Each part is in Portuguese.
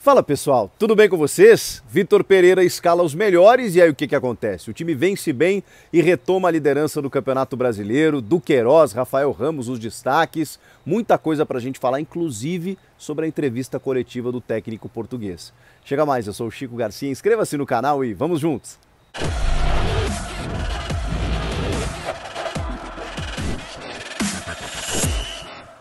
Fala pessoal, tudo bem com vocês? Vitor Pereira escala os melhores e aí o que acontece? O time vence bem e retoma a liderança do Campeonato Brasileiro. Duqueiroz, Rafael Ramos, os destaques, muita coisa pra gente falar, inclusive sobre a entrevista coletiva do técnico português. Chega mais, eu sou o Chico Garcia, inscreva-se no canal e vamos juntos!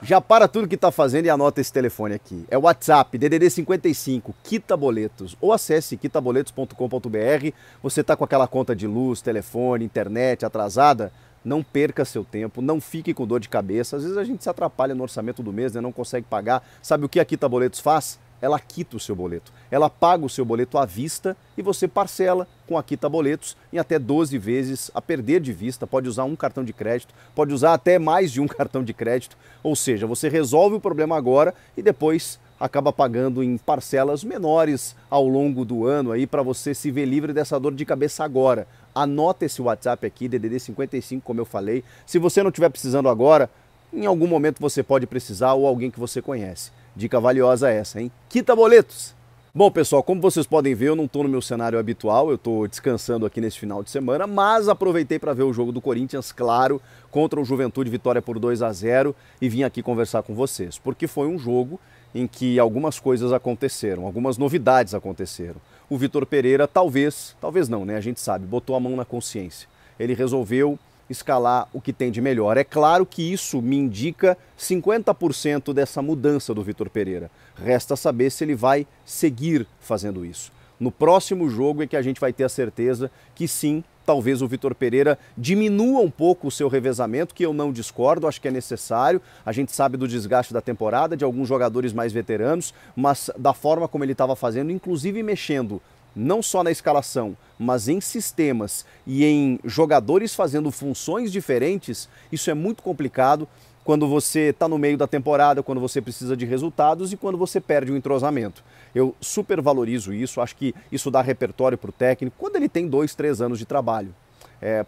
Já para tudo que está fazendo e anota esse telefone aqui. É o WhatsApp, DDD 55, Quita Boletos. Ou acesse quitaboletos.com.br. Você está com aquela conta de luz, telefone, internet atrasada? Não perca seu tempo, não fique com dor de cabeça. Às vezes a gente se atrapalha no orçamento do mês, né? Não consegue pagar. Sabe o que a Quita Boletos faz? Ela quita o seu boleto. Ela paga o seu boleto à vista e você parcela com a Quita Boletos em até 12 vezes a perder de vista. Pode usar um cartão de crédito, pode usar até mais de um cartão de crédito. Ou seja, você resolve o problema agora e depois acaba pagando em parcelas menores ao longo do ano aí para você se ver livre dessa dor de cabeça agora. Anota esse WhatsApp aqui, DDD 55, como eu falei. Se você não estiver precisando agora, em algum momento você pode precisar ou alguém que você conhece. Dica valiosa essa, hein? Quita Boletos! Bom, pessoal, como vocês podem ver, eu não estou no meu cenário habitual, eu estou descansando aqui nesse final de semana, mas aproveitei para ver o jogo do Corinthians, claro, contra o Juventude, vitória por 2-0, e vim aqui conversar com vocês, porque foi um jogo em que algumas coisas aconteceram, algumas novidades aconteceram. O Vitor Pereira talvez não, né? A gente sabe, botou a mão na consciência. Ele resolveu escalar o que tem de melhor. É claro que isso me indica 50% dessa mudança do Vitor Pereira. Resta saber se ele vai seguir fazendo isso. No próximo jogo é que a gente vai ter a certeza que sim, talvez o Vitor Pereira diminua um pouco o seu revezamento, que eu não discordo, acho que é necessário. A gente sabe do desgaste da temporada, de alguns jogadores mais veteranos, mas da forma como ele estava fazendo, inclusive mexendo não só na escalação, mas em sistemas e em jogadores fazendo funções diferentes, isso é muito complicado quando você está no meio da temporada, quando você precisa de resultados e quando você perde o entrosamento. Eu super valorizo isso, acho que isso dá repertório para o técnico quando ele tem 2, 3 anos de trabalho.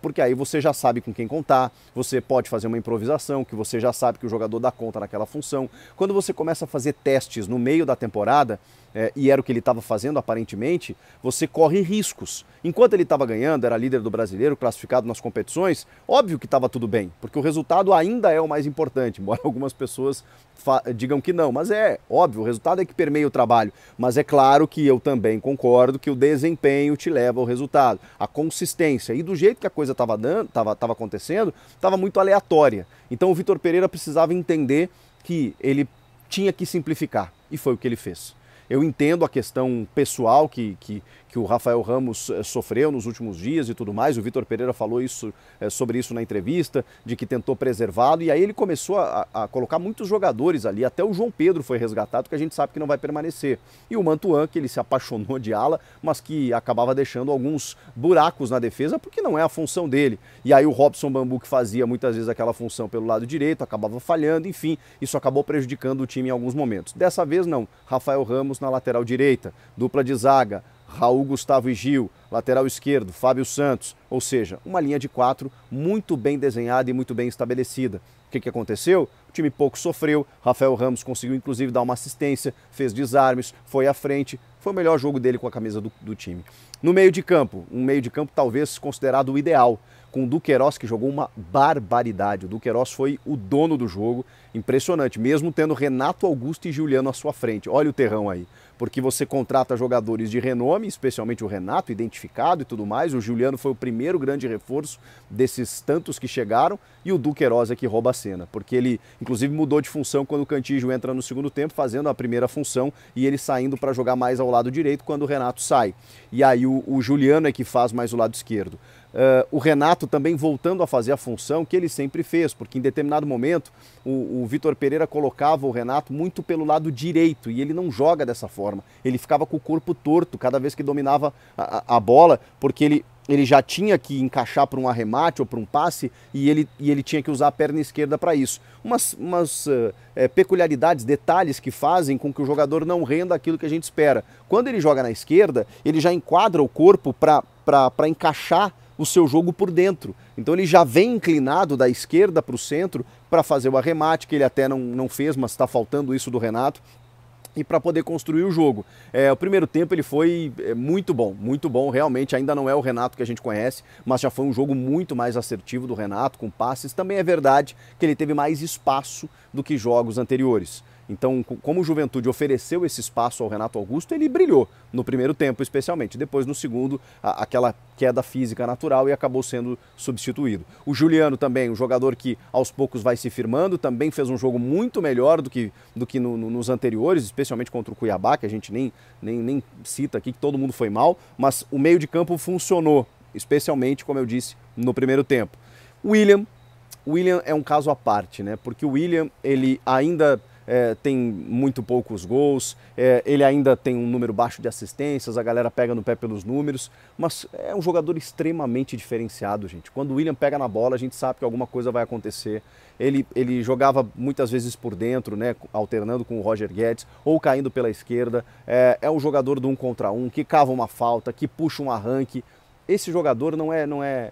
Porque aí você já sabe com quem contar, você pode fazer uma improvisação, que você já sabe que o jogador dá conta naquela função. Quando você começa a fazer testes no meio da temporada, e era o que ele estava fazendo aparentemente, você corre riscos. Enquanto ele estava ganhando, era líder do brasileiro, classificado nas competições, óbvio que estava tudo bem, porque o resultado ainda é o mais importante, embora algumas pessoas digam que não, mas é óbvio, o resultado é que permeia o trabalho, mas é claro que eu também concordo que o desempenho te leva ao resultado, a consistência, e do jeito que a coisa estava acontecendo, estava muito aleatória. Então o Vitor Pereira precisava entender que ele tinha que simplificar, e foi o que ele fez. Eu entendo a questão pessoal que o Rafael Ramos sofreu nos últimos dias e tudo mais, o Vitor Pereira falou sobre isso na entrevista, de que tentou preservá-lo, e aí ele começou a colocar muitos jogadores ali, até o João Pedro foi resgatado, que a gente sabe que não vai permanecer. E o Mantuan, que ele se apaixonou de ala, mas que acabava deixando alguns buracos na defesa, porque não é a função dele. E aí o Robson Bambu, que fazia muitas vezes aquela função pelo lado direito, acabava falhando, enfim, isso acabou prejudicando o time em alguns momentos. Dessa vez não, Rafael Ramos na lateral direita, dupla de zaga, Raul, Gustavo e Gil, lateral esquerdo, Fábio Santos, ou seja, uma linha de 4 muito bem desenhada e muito bem estabelecida. O que aconteceu? O time pouco sofreu, Rafael Ramos conseguiu inclusive dar uma assistência, fez desarmes, foi à frente, foi o melhor jogo dele com a camisa do time. No meio de campo, um meio de campo talvez considerado o ideal, com o Duqueiroz, que jogou uma barbaridade. O Duqueiroz foi o dono do jogo, impressionante, mesmo tendo Renato Augusto e Juliano à sua frente. Olha o terrão aí, porque você contrata jogadores de renome, especialmente o Renato, identificado e tudo mais. O Juliano foi o primeiro grande reforço desses tantos que chegaram, e o Duqueiroz é que rouba a cena, porque ele inclusive mudou de função quando o Cantillo entra no segundo tempo, fazendo a primeira função, e ele saindo para jogar mais ao lado direito quando o Renato sai. E aí o Juliano é que faz mais o lado esquerdo. O Renato também voltando a fazer a função que ele sempre fez, porque em determinado momento o Vitor Pereira colocava o Renato muito pelo lado direito e ele não joga dessa forma. Ele ficava com o corpo torto cada vez que dominava a bola, porque ele já tinha que encaixar para um arremate ou para um passe e ele tinha que usar a perna esquerda para isso. Umas peculiaridades, detalhes que fazem com que o jogador não renda aquilo que a gente espera. Quando ele joga na esquerda, ele já enquadra o corpo para encaixar o seu jogo por dentro. Então ele já vem inclinado da esquerda para o centro para fazer o arremate, que ele até não fez, mas está faltando isso do Renato. e para poder construir o jogo. O primeiro tempo ele foi muito bom, realmente ainda não é o Renato que a gente conhece, mas já foi um jogo muito mais assertivo do Renato, com passes. Também é verdade que ele teve mais espaço do que jogos anteriores. Então, como o Juventude ofereceu esse espaço ao Renato Augusto, ele brilhou no primeiro tempo, especialmente. Depois, no segundo, aquela queda física natural e acabou sendo substituído. O Juliano também, um jogador que aos poucos vai se firmando, também fez um jogo muito melhor do que nos anteriores, especialmente contra o Cuiabá, que a gente nem cita aqui, que todo mundo foi mal, mas o meio de campo funcionou, especialmente, como eu disse, no primeiro tempo. O William é um caso à parte, né? Porque o William, ele ainda tem muito poucos gols, ele ainda tem um número baixo de assistências, a galera pega no pé pelos números, mas é um jogador extremamente diferenciado, gente. Quando o William pega na bola, a gente sabe que alguma coisa vai acontecer. Ele jogava muitas vezes por dentro, né, alternando com o Roger Guedes, ou caindo pela esquerda. É um jogador do 1 contra 1, que cava uma falta, que puxa um arranque. Esse jogador não é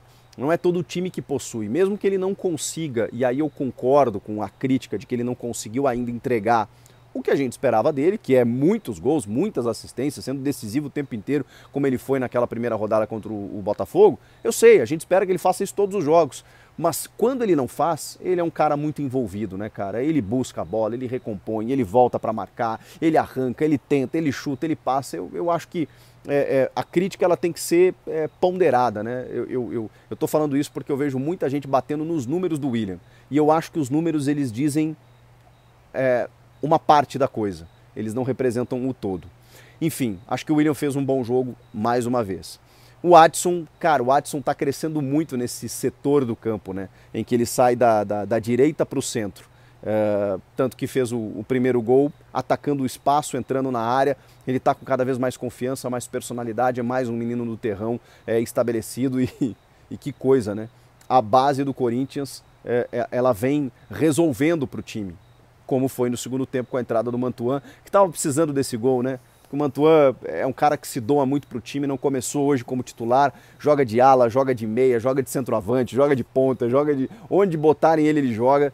todo o time que possui, mesmo que ele não consiga, e aí eu concordo com a crítica de que ele não conseguiu ainda entregar o que a gente esperava dele, que é muitos gols, muitas assistências, sendo decisivo o tempo inteiro, como ele foi naquela primeira rodada contra o Botafogo. Eu sei, a gente espera que ele faça isso todos os jogos, mas quando ele não faz, ele é um cara muito envolvido, né, cara? Ele busca a bola, ele recompõe, ele volta para marcar, ele arranca, ele tenta, ele chuta, ele passa. Eu acho que a crítica ela tem que ser ponderada, né? Eu tô falando isso porque eu vejo muita gente batendo nos números do William. E eu acho que os números eles dizem uma parte da coisa. Eles não representam o todo. Enfim, acho que o William fez um bom jogo mais uma vez. O Adson, cara, o Adson tá crescendo muito nesse setor do campo, né? Em que ele sai da direita para o centro. Tanto que fez o primeiro gol, atacando o espaço, entrando na área. Ele está com cada vez mais confiança, mais personalidade, é mais um menino do terrão estabelecido e que coisa, né? A base do Corinthians, ela vem resolvendo para o time, como foi no segundo tempo com a entrada do Mantuan, que estava precisando desse gol, né? O Mantuan é um cara que se doa muito para o time, não começou hoje como titular, joga de ala, joga de meia, joga de centroavante, joga de ponta, joga de onde botarem ele joga.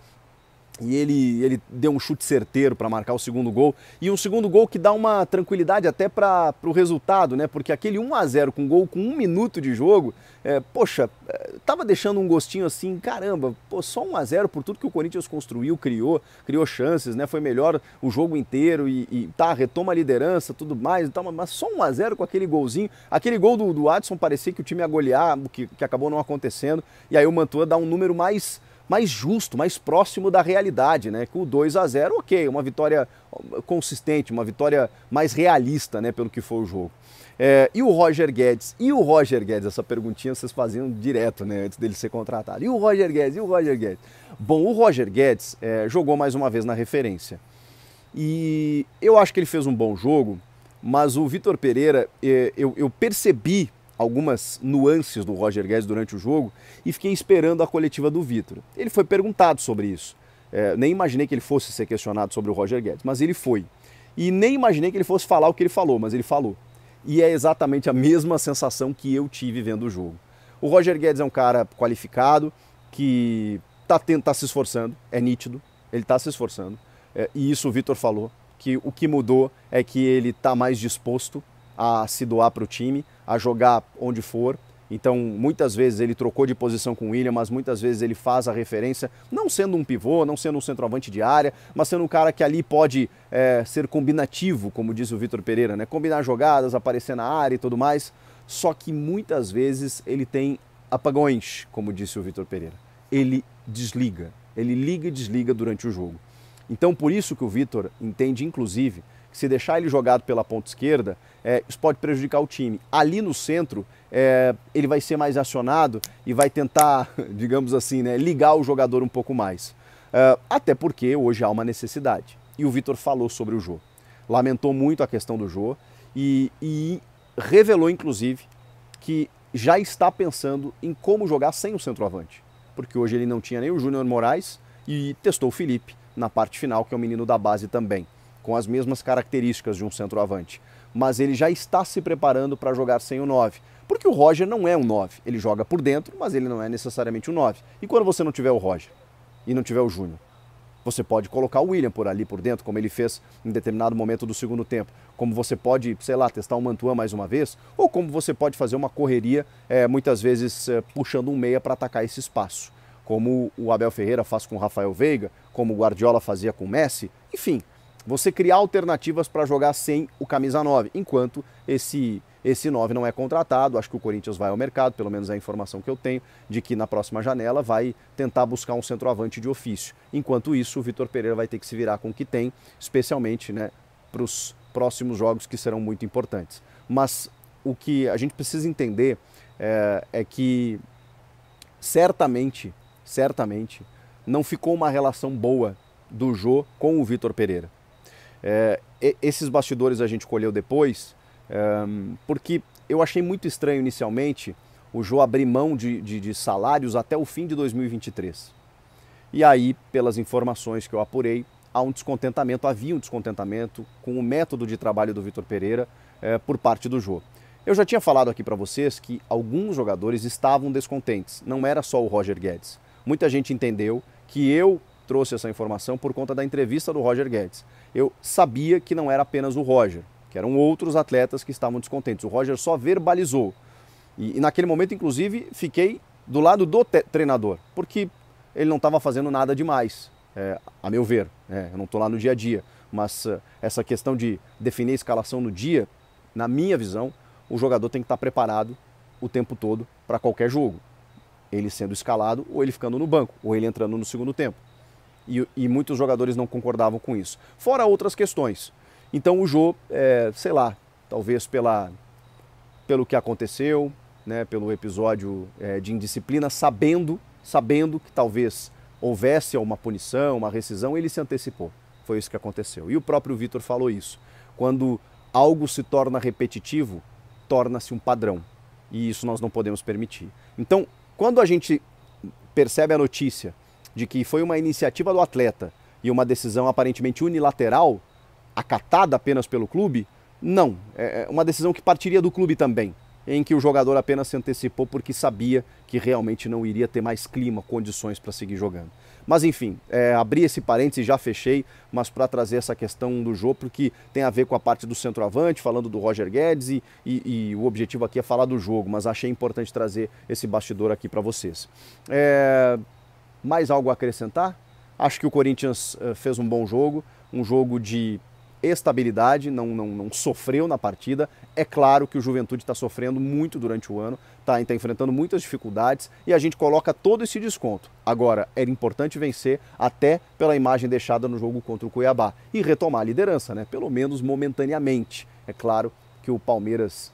E ele deu um chute certeiro para marcar o segundo gol. E um segundo gol que dá uma tranquilidade até para o resultado, né? Porque aquele 1-0 com gol com 1 minuto de jogo, poxa, tava deixando um gostinho assim, caramba, pô, só 1-0 por tudo que o Corinthians construiu, criou chances, né? Foi melhor o jogo inteiro e retoma a liderança, tudo mais, então, mas só 1-0 com aquele golzinho. Aquele gol do Adson parecia que o time ia golear, que acabou não acontecendo. E aí o Mantua dá um número mais justo, mais próximo da realidade, né? Com o 2-0, ok, uma vitória consistente, uma vitória mais realista, né? Pelo que foi o jogo. E o Roger Guedes, essa perguntinha vocês faziam direto, né? Antes dele ser contratado. E o Roger Guedes? Bom, o Roger Guedes jogou mais uma vez na referência. E eu acho que ele fez um bom jogo, mas o Vitor Pereira, eu percebi algumas nuances do Roger Guedes durante o jogo e fiquei esperando a coletiva do Vitor. Ele foi perguntado sobre isso. Nem imaginei que ele fosse ser questionado sobre o Roger Guedes, mas ele foi. E nem imaginei que ele fosse falar o que ele falou, mas ele falou. E é exatamente a mesma sensação que eu tive vendo o jogo. O Roger Guedes é um cara qualificado, que tá se esforçando, é nítido, ele está se esforçando. E isso o Vitor falou, que o que mudou é que ele está mais disposto a se doar para o time, a jogar onde for. Então, muitas vezes ele trocou de posição com o William, mas muitas vezes ele faz a referência, não sendo um pivô, não sendo um centroavante de área, mas sendo um cara que ali pode ser combinativo, como diz o Vitor Pereira, né? Combinar jogadas, aparecer na área e tudo mais. Só que muitas vezes ele tem apagões, como disse o Vitor Pereira. Ele desliga, ele liga e desliga durante o jogo. Então, por isso que o Vitor entende, inclusive, que se deixar ele jogado pela ponta esquerda, isso pode prejudicar o time. Ali no centro, ele vai ser mais acionado e vai tentar, digamos assim, né, ligar o jogador um pouco mais. Até porque hoje há uma necessidade. E o Vitor falou sobre o Jô. Lamentou muito a questão do Jô e revelou, inclusive, que já está pensando em como jogar sem o centroavante. Porque hoje ele não tinha nem o Júnior Moraes e testou o Felipe na parte final, que é o menino da base também, com as mesmas características de um centroavante. Mas ele já está se preparando para jogar sem o 9. Porque o Roger não é um 9. Ele joga por dentro, mas ele não é necessariamente um 9. E quando você não tiver o Roger e não tiver o Júnior? Você pode colocar o William por ali por dentro, como ele fez em determinado momento do segundo tempo. Como você pode, sei lá, testar o Mantuan mais uma vez, ou como você pode fazer uma correria, muitas vezes puxando um meia para atacar esse espaço. Como o Abel Ferreira faz com o Rafael Veiga, como o Guardiola fazia com o Messi. Enfim, você criar alternativas para jogar sem o camisa 9, enquanto esse 9 não é contratado. Acho que o Corinthians vai ao mercado, pelo menos é a informação que eu tenho, de que na próxima janela vai tentar buscar um centroavante de ofício. Enquanto isso, o Vitor Pereira vai ter que se virar com o que tem, especialmente, né, para os próximos jogos que serão muito importantes. Mas o que a gente precisa entender é que certamente não ficou uma relação boa do Jô com o Vitor Pereira. Esses bastidores a gente colheu depois, porque eu achei muito estranho inicialmente o Jô abrir mão de salários até o fim de 2023. E aí, pelas informações que eu apurei, havia um descontentamento com o método de trabalho do Vitor Pereira por parte do Jô. Eu já tinha falado aqui para vocês que alguns jogadores estavam descontentes, não era só o Roger Guedes. Muita gente entendeu que eu trouxe essa informação por conta da entrevista do Roger Guedes. Eu sabia que não era apenas o Roger, que eram outros atletas que estavam descontentes. O Roger só verbalizou. E naquele momento, inclusive, fiquei do lado do treinador, porque ele não estava fazendo nada demais, a meu ver. Eu não estou lá no dia a dia, mas essa questão de definir a escalação no dia, na minha visão, o jogador tem que estar preparado o tempo todo para qualquer jogo. Ele sendo escalado, ou ele ficando no banco, ou ele entrando no segundo tempo. E muitos jogadores não concordavam com isso. Fora outras questões. Então o Jô, sei lá, talvez pelo que aconteceu, né, pelo episódio de indisciplina, sabendo que talvez houvesse uma punição, uma rescisão, ele se antecipou. Foi isso que aconteceu. E o próprio Vitor falou isso. Quando algo se torna repetitivo, torna-se um padrão. E isso nós não podemos permitir. Então, quando a gente percebe a notícia de que foi uma iniciativa do atleta e uma decisão aparentemente unilateral, acatada apenas pelo clube, não. É uma decisão que partiria do clube também, em que o jogador apenas se antecipou porque sabia que realmente não iria ter mais clima, condições para seguir jogando. Mas enfim, abri esse parênteses, já fechei, mas para trazer essa questão do Jô, porque tem a ver com a parte do centroavante, falando do Roger Guedes, e o objetivo aqui é falar do jogo, mas achei importante trazer esse bastidor aqui para vocês. Mais algo a acrescentar? Acho que o Corinthians fez um bom jogo, um jogo de estabilidade, não sofreu na partida. É claro que o Juventude está sofrendo muito durante o ano, está enfrentando muitas dificuldades e a gente coloca todo esse desconto. Agora, era importante vencer até pela imagem deixada no jogo contra o Cuiabá e retomar a liderança, né? Pelo menos momentaneamente. É claro que o Palmeiras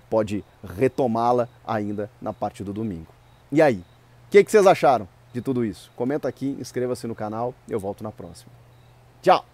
pode retomá-la ainda na parte do domingo. E aí, o que vocês acharam de tudo isso? Comenta aqui, inscreva-se no canal, eu volto na próxima. Tchau!